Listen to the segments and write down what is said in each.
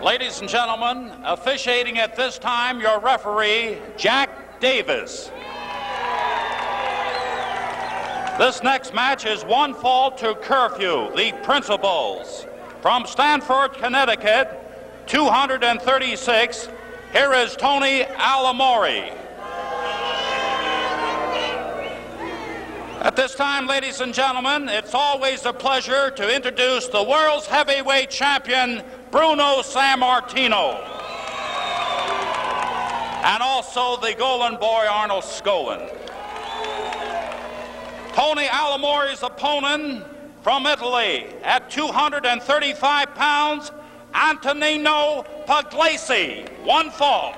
Ladies and gentlemen, officiating at this time, your referee, Jack Davis. This next match is 1 to curfew, the Principals. From Stamford, Connecticut, 236, here is Tony ALTIMORE. At this time, ladies and gentlemen, it's always a pleasure to introduce the world's heavyweight champion, Bruno Sammartino, and also the Golden Boy, Arnold Skaaland. Tony ALTIMORE's opponent from Italy at 235 pounds, Antonino Pugliese, 1 fall.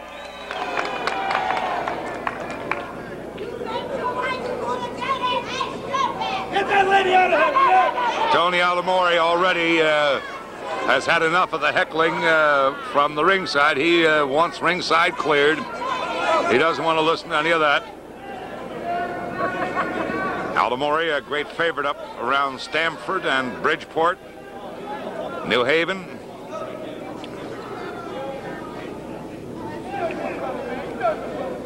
Get that lady out of here! Tony ALTIMORE already has had enough of the heckling from the ringside. He wants ringside cleared. He doesn't want to listen to any of that. ALTIMORE, a great favorite up around Stamford and Bridgeport, New Haven.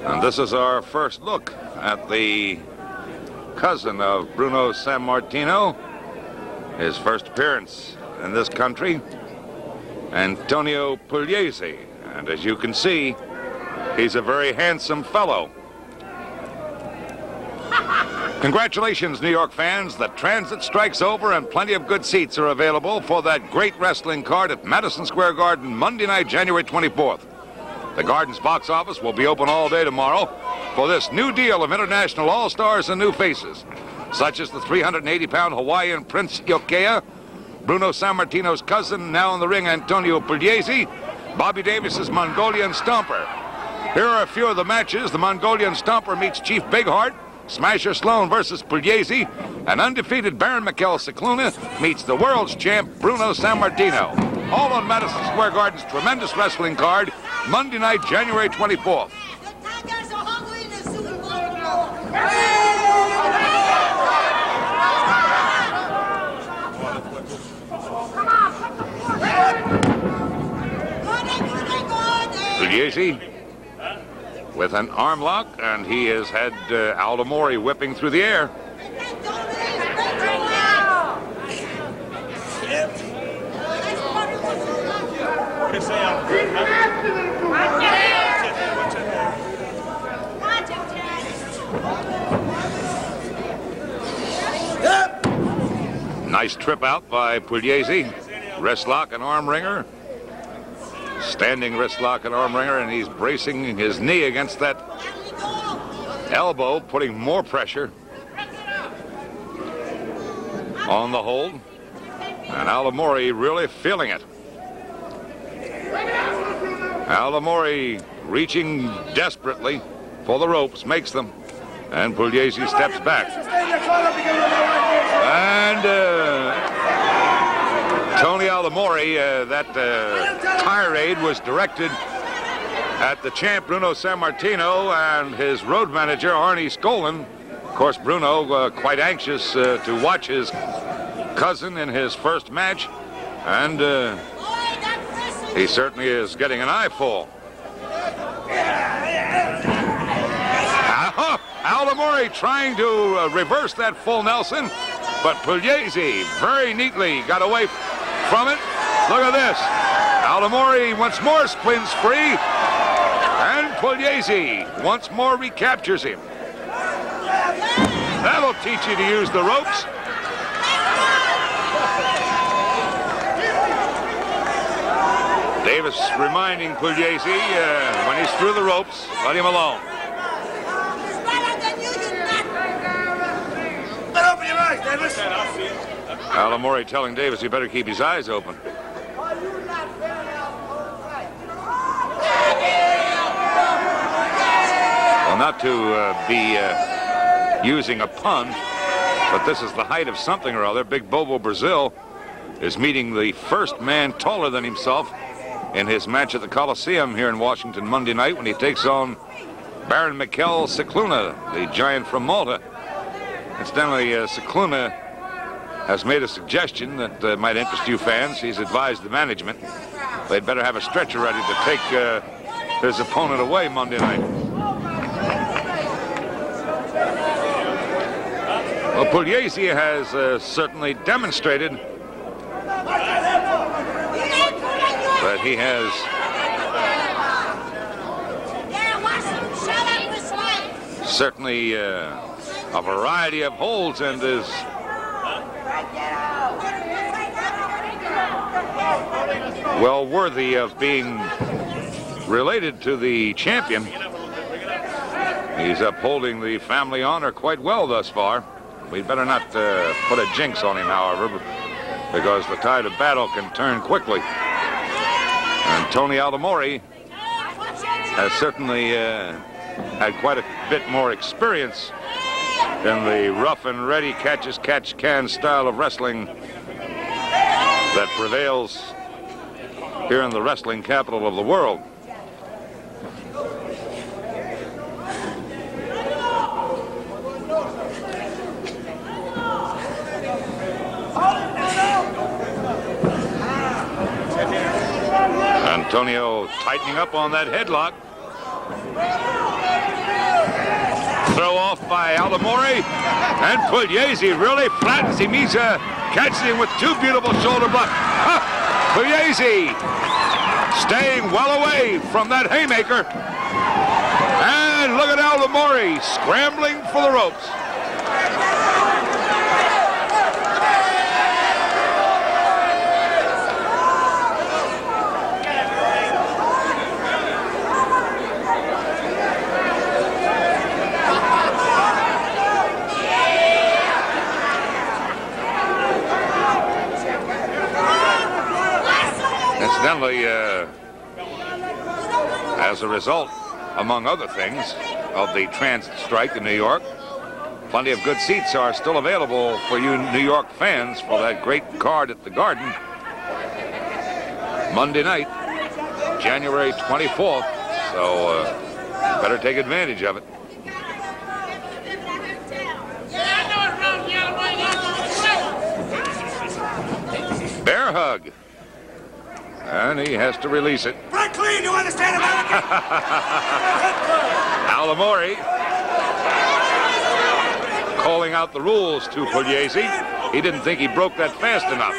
And this is our first look at the cousin of Bruno Sammartino, his first appearance in this country, Antonio Pugliese. And as you can see, he's a very handsome fellow. Congratulations, New York fans. The transit strike's over and plenty of good seats are available for that great wrestling card at Madison Square Garden Monday night, January 24th. The Garden's box office will be open all day tomorrow for this new deal of international all-stars and new faces, such as the 380-pound Hawaiian Prince Iaukea, Bruno Sammartino's cousin, now in the ring, Antonio Pugliese, Bobby Davis's Mongolian Stomper. Here are a few of the matches. The Mongolian Stomper meets Chief Bigheart. Smasher Sloan versus Pugliese, and undefeated Baron Mikel Cicluna meets the world's champ Bruno Sammartino. All on Madison Square Garden's tremendous wrestling card, Monday night, January 24th. Pugliese with an arm lock, and he has had ALTIMORE whipping through the air. Nice trip out by Pugliese. Wrist lock and arm wringer. Standing wrist lock and arm wringer, and he's bracing his knee against that elbow, putting more pressure on the hold. And ALTIMORE really feeling it. ALTIMORE reaching desperately for the ropes, makes them, and Pugliese steps back. And Tony ALTIMORE, that tirade was directed at the champ Bruno Sammartino and his road manager Arnie Skaaland. Of course, Bruno quite anxious to watch his cousin in his first match, and he certainly is getting an eyeful. ALTIMORE trying to reverse that full Nelson, but Pugliese very neatly got away from it. Look at this. ALTIMORE once more spins free, and Pugliese once more recaptures him. That'll teach you to use the ropes. Davis reminding Pugliese when he's through the ropes, let him alone. Open your eyes, Davis. ALTIMORE telling Davis he better keep his eyes open. Well, not to be using a pun, but this is the height of something or other. Big Bobo Brazil is meeting the first man taller than himself in his match at the Coliseum here in Washington Monday night when he takes on Baron Mikel Cicluna, the giant from Malta. Incidentally, Cicluna has made a suggestion that might interest you fans. He's advised the management They'd better have a stretcher ready to take his opponent away Monday night. Well, Pugliese has certainly demonstrated that he has certainly a variety of holds and is well worthy of being related to the champion. He's upholding the family honor quite well thus far. We'd better not put a jinx on him, however, because the tide of battle can turn quickly. And Tony Altimore has certainly had quite a bit more experience in the rough and ready catch-as-catch-can style of wrestling that prevails here in the wrestling capital of the world. Antonio tightening up on that headlock. Throw off by Altimore, and Pugliese really flattens him. He's catches him with two beautiful shoulder blocks. Pugliese staying well away from that haymaker. And look at Altimore scrambling for the ropes. Incidentally, as a result, among other things, of the transit strike in New York, plenty of good seats are still available for you New York fans for that great card at the Garden Monday night, January 24th. So better take advantage of it. Bear hug. And he has to release it. Right clean, you understand, American? Altimore calling out the rules to Pugliese. He didn't think he broke that fast enough.